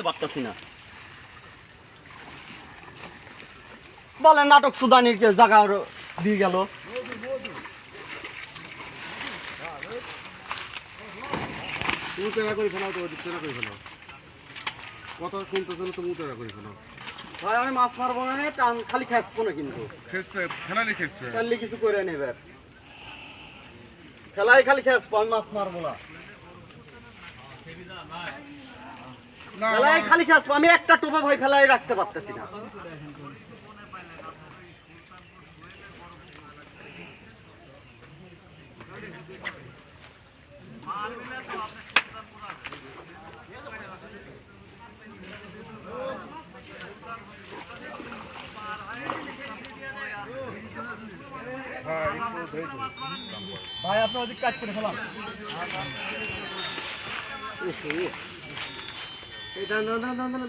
পারতাছি না। বলে নাটক সুদানির জায়গা দিয়ে গেল। ভাই আমি মাছ মারবো না, টান খালি খেসবো না, কিন্তু খেললে কিছু করে নেবে, খেলাই খালি খেসবো, আমি মাছ মারবো না। ফেলাই খালি খেসবো, আমি একটা টোপা ভাই ফেলাই রাখতে পারতেছি না। ভাই আপনার ওদিক কাজ করে ফেলাম। এটা না না না না না।